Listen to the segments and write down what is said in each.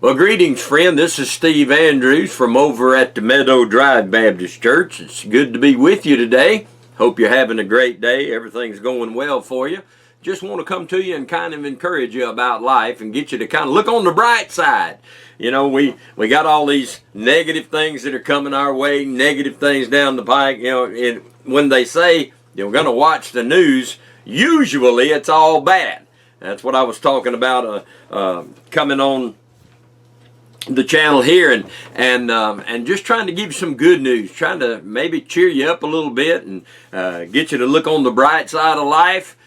Well, greetings, friend. This is Steve Andrews from over at the Meadow Drive Baptist Church. It's good to be with you today. Hope you're having a great day. Everything's going well for you. Just want to come to you and kind of encourage you about life and get you to kind of look on the bright side. You know, we got all these negative things that are coming our way, negative things down the pike. You know, when they say you're going to watch the news, usually it's all bad. That's what I was talking about coming on the channel here and just trying to give you some good news, trying to maybe cheer you up a little bit and get you to look on the bright side of life.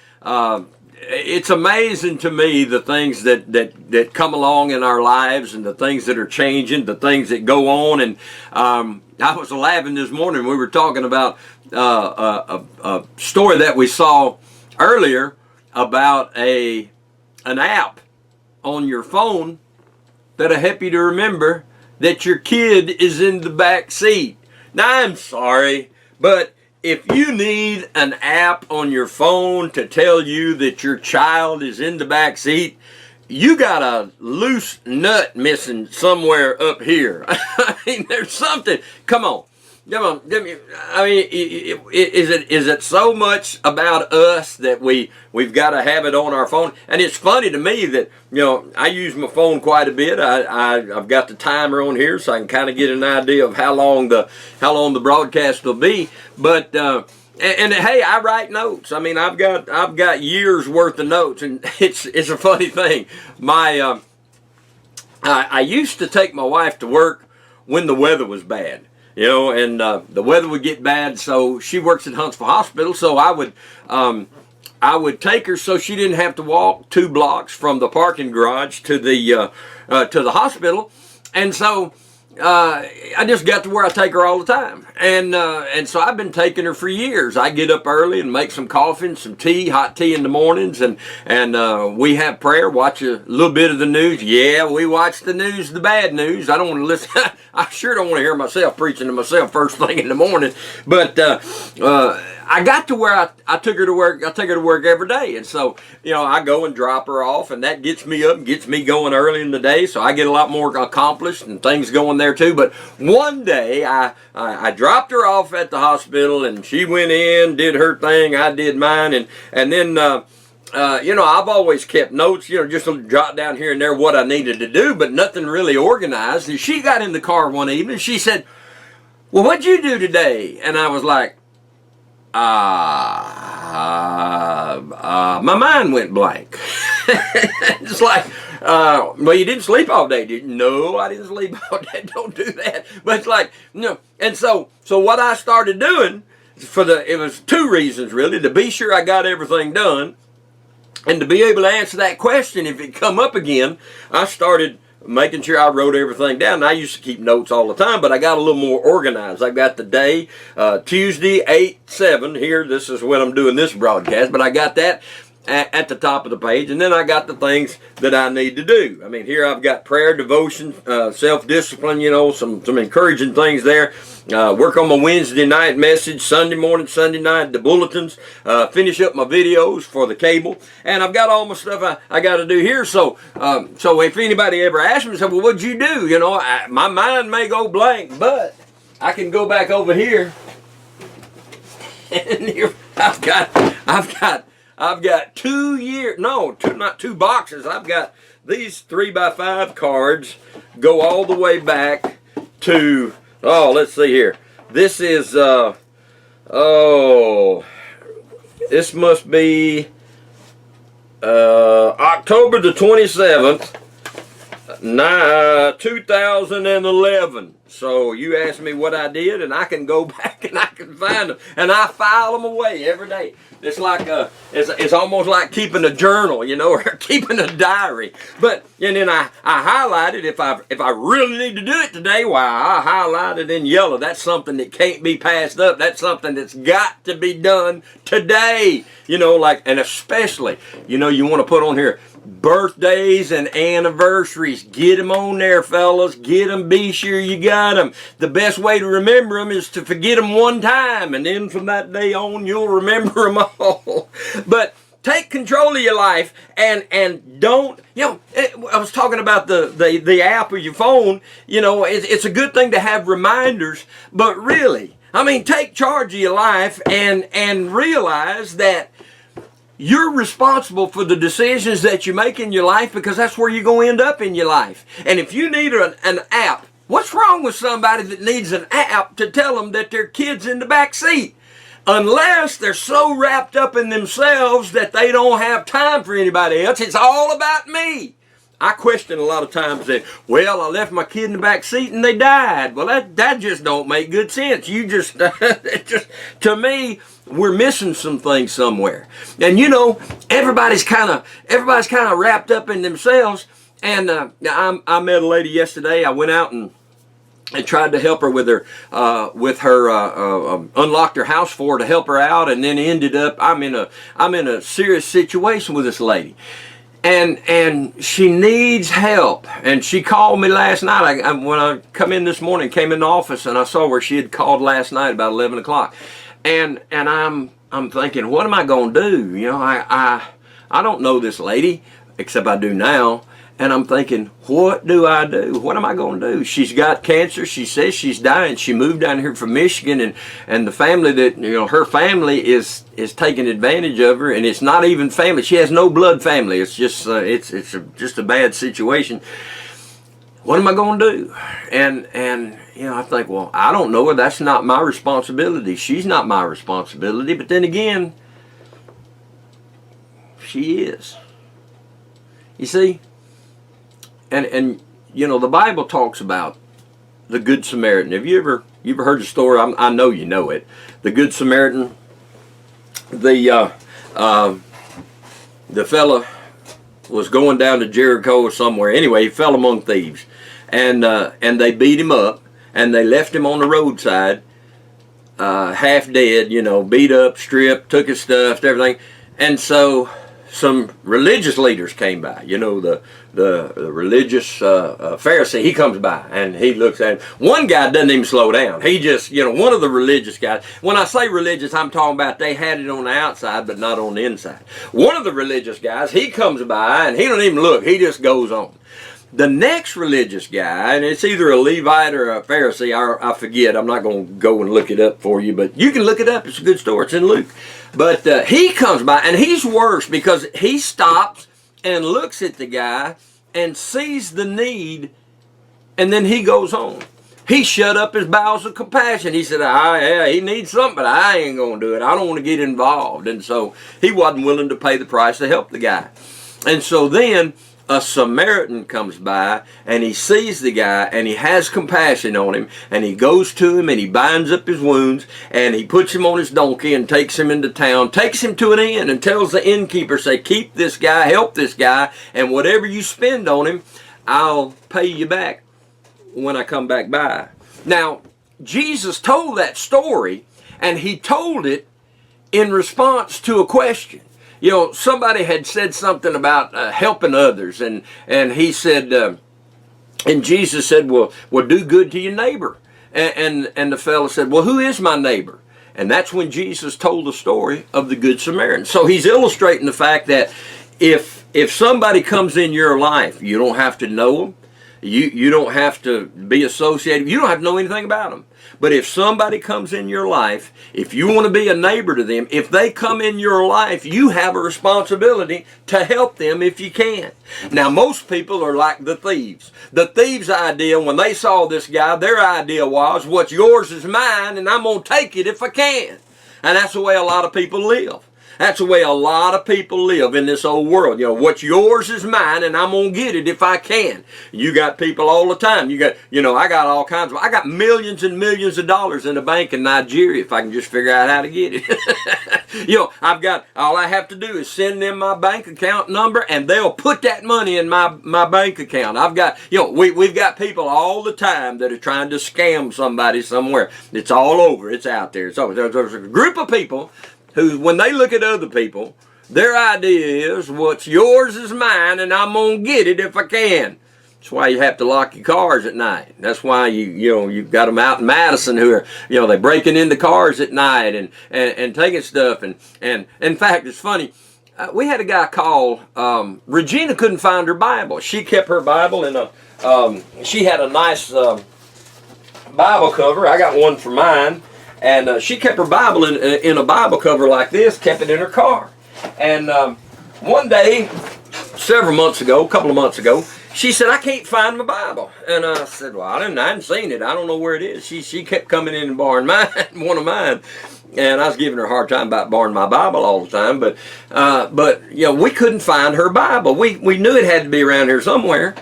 It's amazing to me the things that come along in our lives and the things that are changing, the things that go on. And I was laughing this morning. We were talking about a story that we saw earlier about an app on your phone that'll help you to remember that your kid is in the back seat. Now, I'm sorry, but if you need an app on your phone to tell you that your child is in the back seat, you got a loose nut missing somewhere up here. I mean, there's something. Come on. I mean, is it so much about us that we've got to have it on our phone? And it's funny to me that, you know, I use my phone quite a bit. I've got the timer on here so I can kind of get an idea of how long the broadcast will be. But and hey, I write notes. I mean, I've got years worth of notes, and it's a funny thing. I used to take my wife to work when the weather was bad. You know, and the weather would get bad, so she works at Huntsville Hospital, so I would take her so she didn't have to walk 2 blocks from the parking garage to the hospital, and so I just got to where I take her all the time, and so I've been taking her for years. I get up early and make some coffee and some tea, hot tea in the mornings, and we have prayer, watch a little bit of the news. Yeah, we watch the news, the bad news. I don't want to listen. I sure don't want to hear myself preaching to myself first thing in the morning. But I got to where I took her to work. I take her to work every day, and so you know I go and drop her off, and that gets me up and gets me going early in the day. So I get a lot more accomplished and things going there too. But one day I dropped her off at the hospital, and she went in, did her thing, I did mine, and then you know, I've always kept notes, you know, just to jot down here and there what I needed to do, but nothing really organized. And she got in the car one evening. She said, "Well, what'd you do today?" And I was like, my mind went blank. It's like, well, you didn't sleep all day, did you? No, I didn't sleep all day. Don't do that. But it's like, you know, and so what I started doing it was 2 reasons really: to be sure I got everything done, and to be able to answer that question if it come up again. I started making sure I wrote everything down. And I used to keep notes all the time, but I got a little more organized. I've got the day, Tuesday, 8/7 here. This is when I'm doing this broadcast, but I got that at the top of the page, and then I got the things that I need to do. I mean, here I've got prayer, devotion, self-discipline, you know, some encouraging things there. Work on my Wednesday night message, Sunday morning, Sunday night, the bulletins, finish up my videos for the cable, and I've got all my stuff I got to do here. So if anybody ever asks me, well, what'd you do? You know, my mind may go blank, but I can go back over here, and here I've got 2 years, no, not 2 boxes. I've got these 3x5 cards, go all the way back to, oh, let's see here. This is, this must be October the 27th, 2011. So you asked me what I did, and I can go back and I can find them, and I file them away every day. It's like it's almost like keeping a journal, you know, or keeping a diary. But and then I highlight it if I really need to do it today. Why, I highlight it in yellow. That's something that can't be passed up. That's something that's got to be done today. You know, like, and especially, you know, you want to put on here birthdays and anniversaries. Get them on there, fellas. Get them. Be sure you got them. The best way to remember them is to forget them one time, and then from that day on, you'll remember them all. But take control of your life and don't, I was talking about the app of your phone. It's a good thing to have reminders, but really, take charge of your life and realize that you're responsible for the decisions that you make in your life, because that's where you're going to end up in your life. And if you need an app, what's wrong with somebody that needs an app to tell them that their kid's in the back seat? Unless they're so wrapped up in themselves that they don't have time for anybody else. It's all about me. I question a lot of times that, well, I left my kid in the back seat and they died. Well, that just don't make good sense. To me, we're missing some things somewhere. And everybody's kind of wrapped up in themselves. And I met a lady yesterday. I went out and tried to help her with her unlocked her house for her to help her out, and then ended up I'm in a serious situation with this lady, and she needs help. And she called me last night. When I come in this morning, came in the office, and I saw where she had called last night about 11 o'clock, and I'm thinking, what am I going to do? I don't know this lady, except I do now. And I'm thinking, what do I do? What am I going to do? She's got cancer. She says she's dying. She moved down here from Michigan, and the family that, her family is taking advantage of her, and it's not even family. She has no blood family. It's just just a bad situation. What am I going to do? And I think, well, I don't know her. That's not my responsibility. She's not my responsibility. But then again, she is. You see? And the Bible talks about the Good Samaritan. Have you ever heard the story? I know you know it. The Good Samaritan. The fella was going down to Jericho or somewhere. Anyway, he fell among thieves, and they beat him up, and they left him on the roadside, half dead. Beat up, stripped, took his stuff, everything, and so some religious leaders came by. The religious Pharisee, he comes by and he looks at him. One guy doesn't even slow down. He just, one of the religious guys. When I say religious, I'm talking about they had it on the outside but not on the inside. One of the religious guys, he comes by and he don't even look. He just goes on. The next religious guy, and it's either a Levite or a Pharisee, I forget. I'm not going to go and look it up for you, but you can look it up. It's a good story. It's in Luke. But he comes by, and he's worse because he stops and looks at the guy and sees the need, and then he goes on. He shut up his bowels of compassion. He said, yeah, he needs something, but I ain't going to do it. I don't want to get involved. And so he wasn't willing to pay the price to help the guy. And so then a Samaritan comes by, and he sees the guy, and he has compassion on him, and he goes to him, and he binds up his wounds, and he puts him on his donkey and takes him into town, takes him to an inn, and tells the innkeeper, say, keep this guy, help this guy, and whatever you spend on him, I'll pay you back when I come back by. Now, Jesus told that story, and he told it in response to a question. Somebody had said something about helping others, and he said, and Jesus said, well, do good to your neighbor. And the fellow said, well, who is my neighbor? And that's when Jesus told the story of the Good Samaritan. So he's illustrating the fact that if somebody comes in your life, you don't have to know them. You don't have to be associated. You don't have to know anything about them. But if somebody comes in your life, if you want to be a neighbor to them, if they come in your life, you have a responsibility to help them if you can. Now, most people are like the thieves. The thieves' idea, when they saw this guy, their idea was, what's yours is mine, and I'm going to take it if I can. And that's the way a lot of people live. That's the way a lot of people live in this old world. What's yours is mine, and I'm going to get it if I can. You got people all the time. I got all kinds of, I got millions and millions of dollars in the bank in Nigeria if I can just figure out how to get it. I've got, all I have to do is send them my bank account number, and they'll put that money in my bank account. I've got, we've got people all the time that are trying to scam somebody somewhere. It's all over. It's out there. There's a group of people who, when they look at other people, their idea is, what's yours is mine, and I'm going to get it if I can. That's why you have to lock your cars at night. That's why you've got them out in Madison who are, they breaking into cars at night and taking stuff. And in fact, it's funny, we had a guy call. Regina couldn't find her Bible. She kept her Bible in a. She had a nice Bible cover. I got one for mine, and she kept her Bible in a Bible cover like this. Kept it in her car, and one day, several months ago, a couple of months ago, she said, "I can't find my Bible." And I said, "Well, I hadn't seen it. I don't know where it is." She kept coming in and borrowing mine, one of mine. And I was giving her a hard time about borrowing my Bible all the time. But you know, we couldn't find her Bible. We knew it had to be around here somewhere.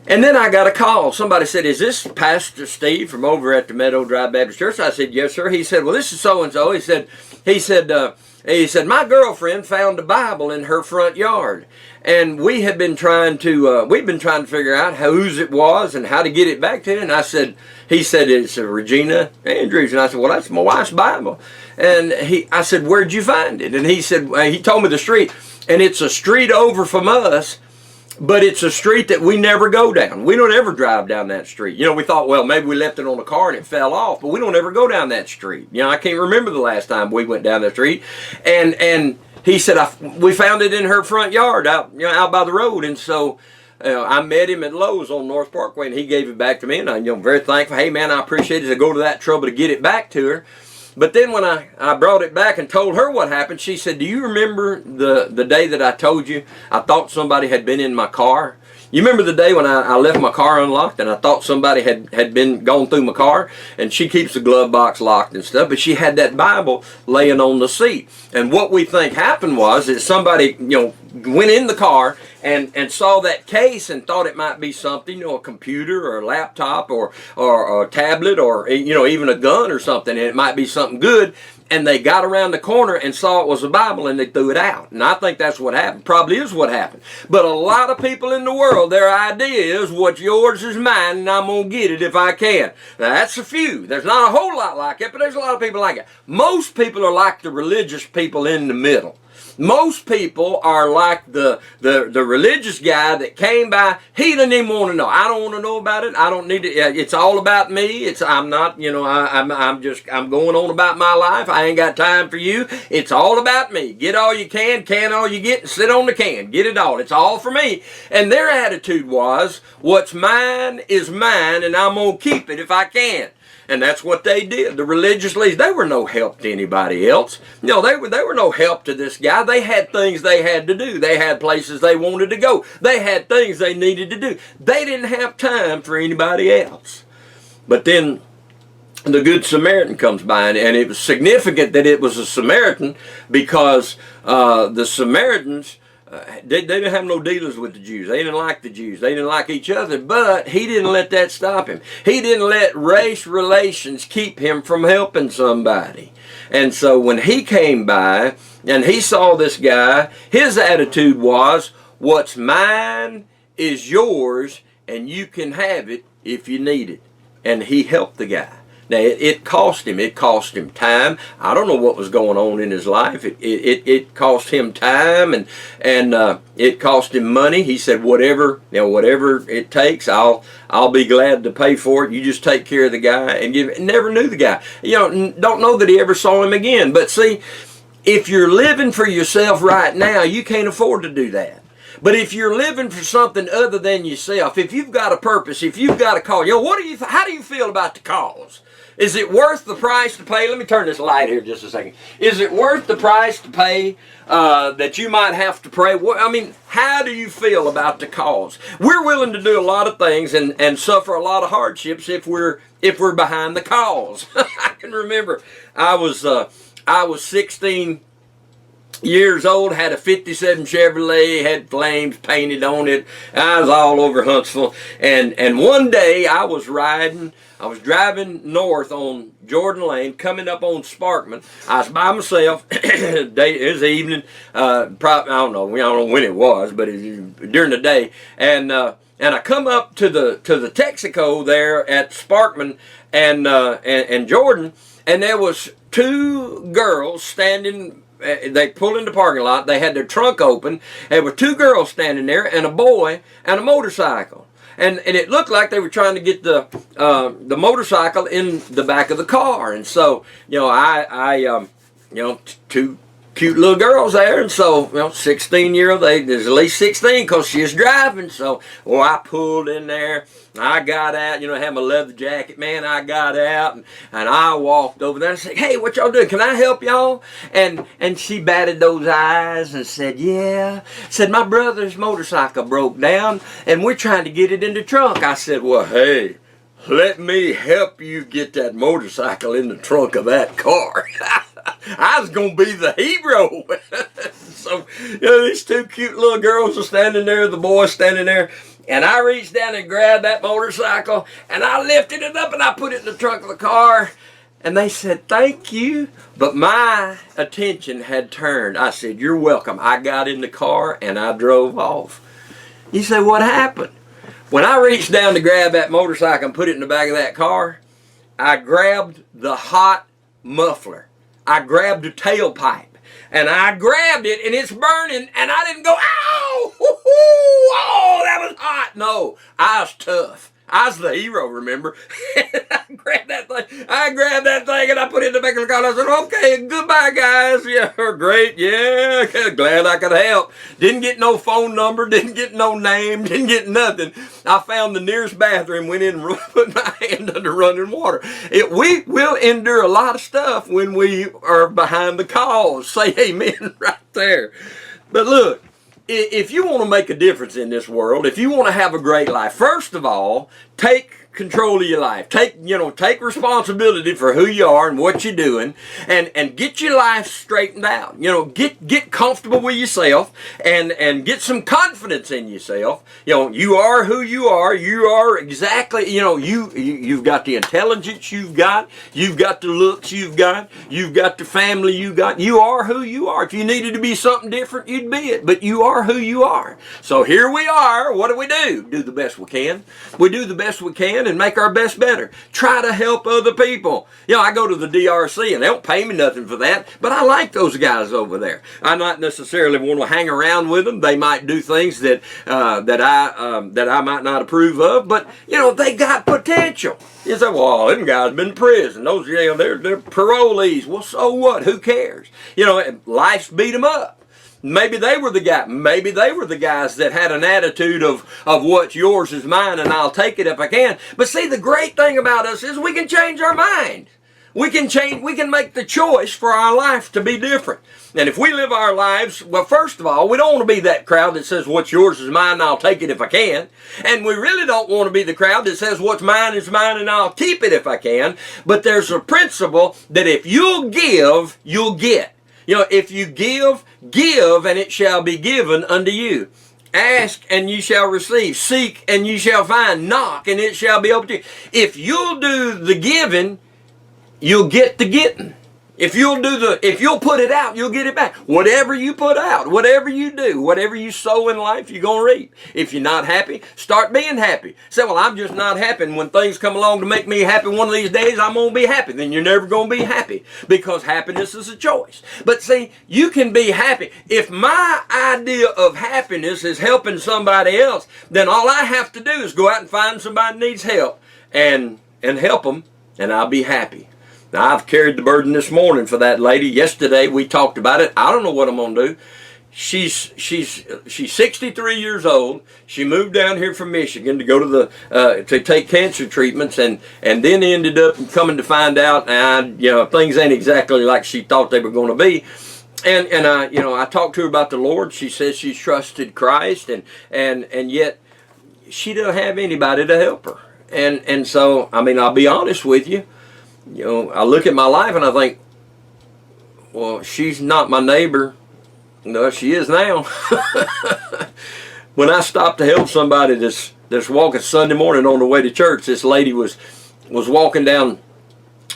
And then I got a call. Somebody said, "Is this Pastor Steve from over at the Meadow Drive Baptist Church?" I said, "Yes, sir." He said, "Well, this is so-and-so." He said, "My girlfriend found a Bible in her front yard. And we have been trying to, figure out whose it was and how to get it back to her." And he said, "It's Regina Andrews." And I said, "Well, that's my wife's Bible." And I said, "Where'd you find it?" And he said, he told me the street. And it's a street over from us, but it's a street that we never go down. We don't ever drive down that street. You know, we thought, well, maybe we left it on a car and it fell off, but we don't ever go down that street. You know, I can't remember the last time we went down that street. And he said, we found it in her front yard out by the road. And so I met him at Lowe's on North Parkway, and he gave it back to me. And I'm very thankful. Hey, man, I appreciate it to go to that trouble to get it back to her. But then when I brought it back and told her what happened, she said, "Do you remember the day that I told you I thought somebody had been in my car? You remember the day when I left my car unlocked and I thought somebody had been gone through my car?" And she keeps the glove box locked and stuff, but she had that Bible laying on the seat. And what we think happened was that somebody, went in the car and saw that case and thought it might be something, a computer or a laptop or a tablet or, even a gun or something, and it might be something good. And they got around the corner and saw it was a Bible and they threw it out. And I think that's what happened. Probably is what happened. But a lot of people in the world, their idea is what's yours is mine and I'm going to get it if I can. Now that's a few. There's not a whole lot like it, but there's a lot of people like it. Most people are like the religious people in the middle. Most people are like the religious guy that came by. He didn't even want to know. I don't want to know about it. I don't need it. It's all about me. I'm not, I'm going on about my life. I ain't got time for you. It's all about me. Get all you can all you get, and sit on the can. Get it all. It's all for me. And their attitude was, what's mine is mine, and I'm going to keep it if I can. And that's what they did. The religious leaders, they were no help to anybody else. No, they were no help to this guy. They had things they had to do. They had places they wanted to go. They had things they needed to do. They didn't have time for anybody else. But then the Good Samaritan comes by, and it was significant that it was a Samaritan because the Samaritans, they didn't have no dealings with the Jews. They didn't like the Jews. They didn't like each other, but he didn't let that stop him. He didn't let race relations keep him from helping somebody. And so when he came by and he saw this guy, his attitude was, what's mine is yours and you can have it if you need it. And he helped the guy. Now, it cost him. It cost him time. I don't know what was going on in his life. It cost him time and it cost him money. He said, whatever it takes, I'll be glad to pay for it. You just take care of the guy and give it. Never knew the guy. Don't know that he ever saw him again. But see, if you're living for yourself right now, you can't afford to do that. But if you're living for something other than yourself, if you've got a purpose, if you've got a cause, how do you feel about the cause? Is it worth the price to pay? Let me turn this light here just a second. Is it worth the price to pay that you might have to pray? How do you feel about the cause? We're willing to do a lot of things and suffer a lot of hardships if we're behind the cause. I can remember I was 16 years old, had a 57 Chevrolet, had flames painted on it. I was all over Huntsville. And one day I was driving north on Jordan Lane, coming up on Sparkman. I was by myself. It was evening. I don't know when it was, but it was during the day. And I come up to the Texaco there at Sparkman and Jordan, and there was two girls standing. They pulled in the parking lot. They had their trunk open. There were two girls standing there and a boy and a motorcycle. And it looked like they were trying to get the motorcycle in the back of the car. And so, two cute little girls there, and so, 16-year-old, there's at least 16 because she's driving. So, I pulled in there. I got out, I had my leather jacket, man. I got out and I walked over there and said, "Hey, what y'all doing? Can I help y'all?" And she batted those eyes and said, "Yeah." Said, "My brother's motorcycle broke down and we're trying to get it in the trunk." I said, "Well, hey, let me help you get that motorcycle in the trunk of that car." I was going to be the hero. So, these two cute little girls are standing there, the boy standing there, and I reached down and grabbed that motorcycle, and I lifted it up, and I put it in the trunk of the car, and they said, "Thank you." But my attention had turned. I said, "You're welcome." I got in the car, and I drove off. You say, what happened? When I reached down to grab that motorcycle and put it in the back of that car, I grabbed the hot muffler. I grabbed the tailpipe, and I grabbed it, and it's burning, and I didn't go, "Ow! Oh, that was hot." No, I was tough. I was the hero, remember? I grabbed that thing, and I put it in the back of the car, and I said, "Okay, goodbye, guys. Yeah, great. Yeah, glad I could help." Didn't get no phone number, didn't get no name, didn't get nothing. I found the nearest bathroom, went in and put my hand under running water. We will endure a lot of stuff when we are behind the cause. Say amen right there. But look, if you want to make a difference in this world, if you want to have a great life, first of all, take control of your life. Take responsibility for who you are and what you're doing, and get your life straightened out. Get comfortable with yourself and get some confidence in yourself. You are who you are. You are exactly, you've got the intelligence you've got the looks you've got the family you got. You are who you are. If you needed to be something different, you'd be it, but you are who you are. So here we are. What do? Do the best we can. We do the best we can and make our best better. Try to help other people. I go to the DRC and they don't pay me nothing for that, but I like those guys over there. I not necessarily want to hang around with them. They might do things that I might not approve of, but they got potential. You say, "Well, them guys been in prison. Those they're parolees." Well, so what? Who cares? Life's beat them up. Maybe they were the guy. Maybe they were the guys that had an attitude of what's yours is mine and I'll take it if I can. But see, the great thing about us is we can change our mind. We can make the choice for our life to be different. And if we live our lives, well, first of all, we don't want to be that crowd that says what's yours is mine and I'll take it if I can. And we really don't want to be the crowd that says what's mine is mine and I'll keep it if I can. But there's a principle that if you'll give, you'll get. If you give, and it shall be given unto you. Ask, and you shall receive. Seek, and you shall find. Knock, and it shall be opened to you. If you'll do the giving, you'll get the getting. If you'll put it out, you'll get it back. Whatever you put out, whatever you do, whatever you sow in life, you're going to reap. If you're not happy, start being happy. Say, "Well, I'm just not happy. And when things come along to make me happy one of these days, I'm going to be happy." Then you're never going to be happy, because happiness is a choice. But see, you can be happy. If my idea of happiness is helping somebody else, then all I have to do is go out and find somebody who needs help and help them, and I'll be happy. Now, I've carried the burden this morning for that lady. Yesterday, we talked about it. I don't know what I'm going to do. She's 63 years old. She moved down here from Michigan to go to to take cancer treatments, and then ended up coming to find out, things ain't exactly like she thought they were going to be. And I talked to her about the Lord. She says she's trusted Christ, and yet she doesn't have anybody to help her. And so, I'll be honest with you. I look at my life and I think, well, she's not my neighbor. No, she is now. When I stopped to help somebody that's walking Sunday morning on the way to church, this lady was walking down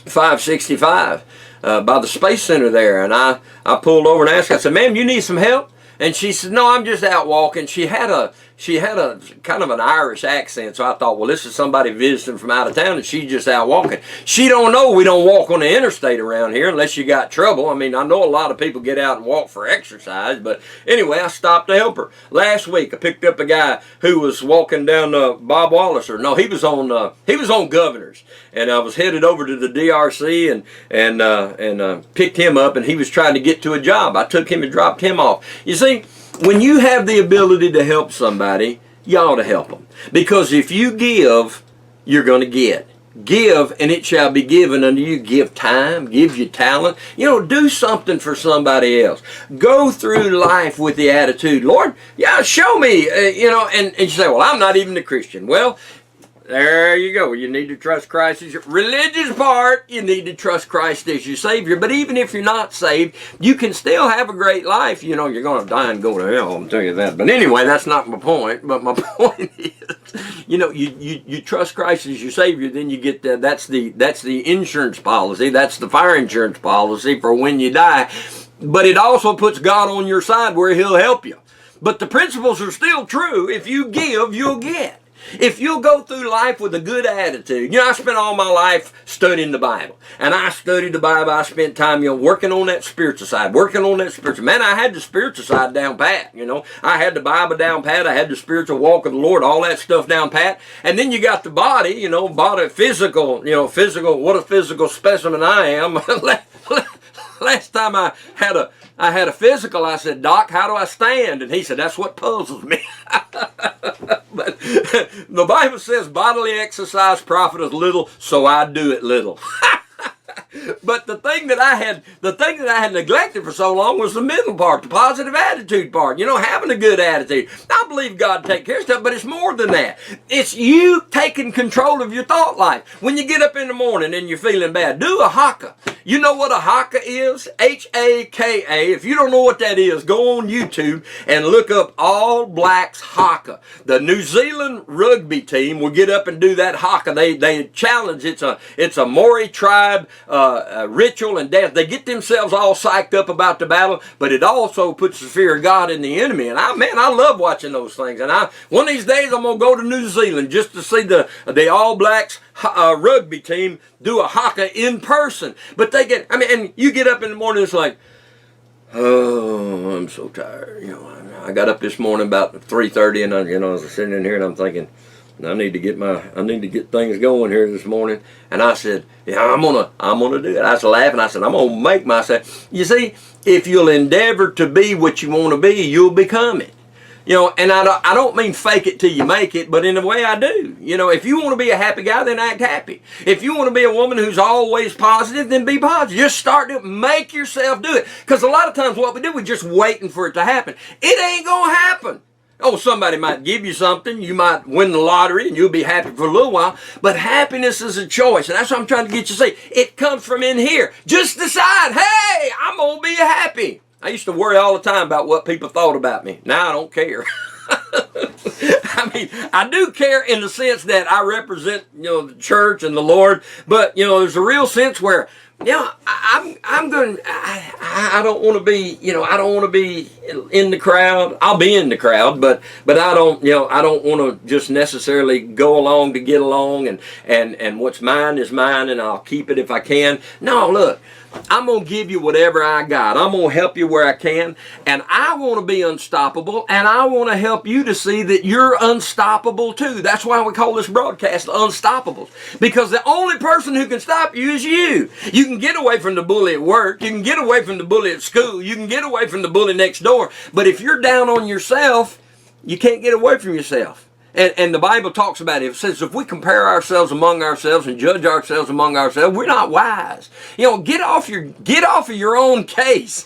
565 by the Space Center there, and I pulled over and asked her, I said, "Ma'am, you need some help?" And she said, "No, I'm just out walking." She had a she had a kind of an Irish accent, so I thought, well, this is somebody visiting from out of town, and she's just out walking. She don't know we don't walk on the interstate around here unless you got trouble. I mean, I know a lot of people get out and walk for exercise, but anyway, I stopped to help her. Last week, I picked up a guy who was walking down Bob Wallace, or no, he was on Governors, and I was headed over to the DRC and picked him up, and he was trying to get to a job. I took him and dropped him off. You see, when you have the ability to help somebody, you ought to help them. Because if you give, you're going to get. Give, and it shall be given unto you. Give time, give you talent. Do something for somebody else. Go through life with the attitude, Lord, yeah, show me, and you say, well, I'm not even a Christian. Well, there you go. You need to trust Christ as your religious part. You need to trust Christ as your Savior. But even if you're not saved, you can still have a great life. You're going to die and go to hell, I'll tell you that. But anyway, that's not my point. But my point is, you trust Christ as your Savior, then you get that. That's the insurance policy. That's the fire insurance policy for when you die. But it also puts God on your side where He'll help you. But the principles are still true. If you give, you'll get. If you'll go through life with a good attitude, I spent all my life studying the Bible. And I studied the Bible. I spent time, working on that spiritual side, Man, I had the spiritual side down pat, I had the Bible down pat. I had the spiritual walk of the Lord, all that stuff down pat. And then you got the body, body physical, what a physical specimen I am. Last time I had a physical, I said, Doc, how do I stand? And he said, that's what puzzles me. But the Bible says bodily exercise profiteth little, so I do it little. But the thing that I had neglected for so long was the middle part, the positive attitude part. Having a good attitude. I believe God takes care of stuff, but it's more than that. It's you taking control of your thought life. When you get up in the morning and you're feeling bad, do a haka. You know what a haka is? H-A-K-A. If you don't know what that is, go on YouTube and look up All Blacks haka. The New Zealand rugby team will get up and do that haka. They challenge. It's a Maori tribe ritual and dance. They get themselves all psyched up about the battle, but it also puts the fear of God in the enemy. And I love watching those things. And one of these days I'm gonna go to New Zealand just to see the All Blacks rugby team do a haka in person. But and you get up in the morning, it's like, oh, I'm so tired. I got up this morning about 3:30, and I was sitting in here and I'm thinking, I need to get things going here this morning. And I said, yeah, I'm gonna do it. I was laughing. I said, I'm gonna make myself. You see, if you'll endeavor to be what you want to be, you'll become it. And I don't mean fake it till you make it, but in a way I do. If you want to be a happy guy, then act happy. If you want to be a woman who's always positive, then be positive. Just start to make yourself do it. Because a lot of times what we do, we're just waiting for it to happen. It ain't gonna happen. Oh, somebody might give you something. You might win the lottery and you'll be happy for a little while. But happiness is a choice. And that's what I'm trying to get you to say. It comes from in here. Just decide, hey, I'm going to be happy. I used to worry all the time about what people thought about me. Now I don't care. I mean, I do care in the sense that I represent, the church and the Lord. But, there's a real sense where, I don't want to be, I don't want to be in the crowd. I'll be in the crowd, but I don't, I don't want to just necessarily go along to get along and what's mine is mine and I'll keep it if I can. No, look, I'm going to give you whatever I got. I'm going to help you where I can, and I want to be unstoppable, and I want to help you to see that you're unstoppable too. That's why we call this broadcast Unstoppables, because the only person who can stop you is you. You can get away from the bully at work. You can get away from the bully at school. You can get away from the bully next door. But if you're down on yourself, you can't get away from yourself. And the Bible talks about it. It says if we compare ourselves among ourselves and judge ourselves among ourselves, we're not wise. Get off of your own case.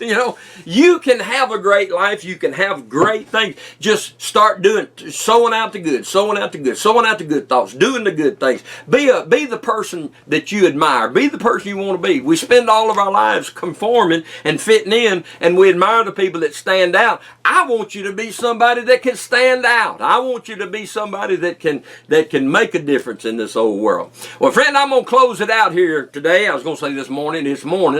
You can have a great life. You can have great things. Just start sowing out the good, sowing out the good, sowing out the good thoughts, doing the good things. Be the person that you admire. Be the person you want to be. We spend all of our lives conforming and fitting in, and we admire the people that stand out. I want you to be somebody that can stand out. I want you to be somebody somebody that can make a difference in this old world. Well, friend, I'm going to close it out here today. I was going to say this morning,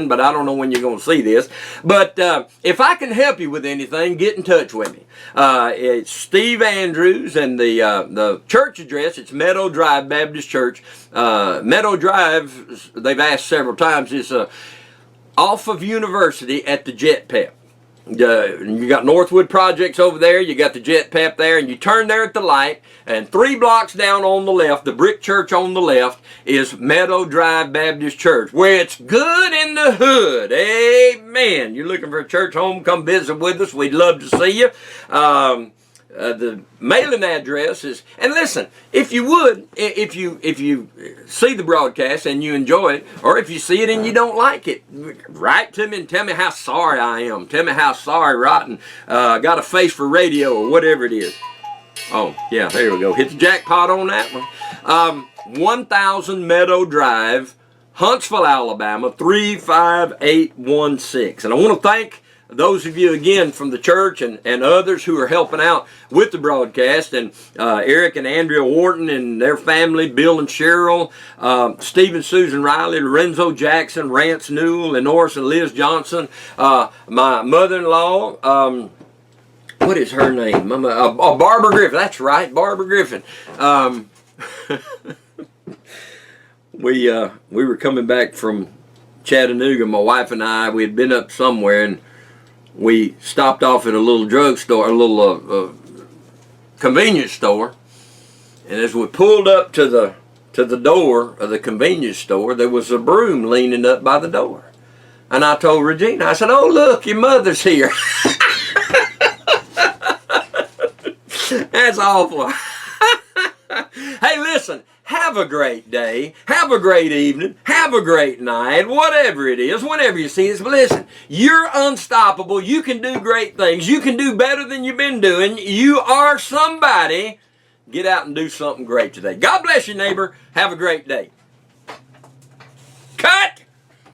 but I don't know when you're going to see this. But if I can help you with anything, get in touch with me. It's Steve Andrews, and the church address, it's Meadow Drive Baptist Church. Meadow Drive, they've asked several times, is off of University at the Jet Pep. You got Northwood Projects over there, you got the Jet Pep there, and you turn there at the light, and 3 blocks down on the left, the brick church on the left, is Meadow Drive Baptist Church, where it's good in the hood. Amen. You're looking for a church home, come visit with us. We'd love to see you. The mailing address is, and listen, if you would, if you see the broadcast and you enjoy it, or if you see it and you don't like it, write to me and tell me how sorry I am. Tell me how sorry, rotten, got a face for radio or whatever it is. Oh, yeah, there we go. Hit the jackpot on that one. 1000 Meadow Drive, Huntsville, Alabama, 35816. And I want to thank those of you again from the church and others who are helping out with the broadcast, and Eric and Andrea Wharton and their family, Bill and Cheryl, Steve and Susan Riley, Lorenzo Jackson, Rance Newell, and Norris and Liz Johnson, my mother-in-law, what is her name? Barbara Griffin. That's right, Barbara Griffin. We were coming back from Chattanooga, my wife and I. We had been up somewhere, and we stopped off at a little drugstore, a little convenience store, and as we pulled up to the door of the convenience store, there was a broom leaning up by the door. And I told Regina, I said, "Oh, look, your mother's here." That's awful. Hey, listen. Have a great day, have a great evening, have a great night, whatever it is, whenever you see this. But listen, you're unstoppable. You can do great things. You can do better than you've been doing. You are somebody. Get out and do something great today. God bless you, neighbor. Have a great day. Cut!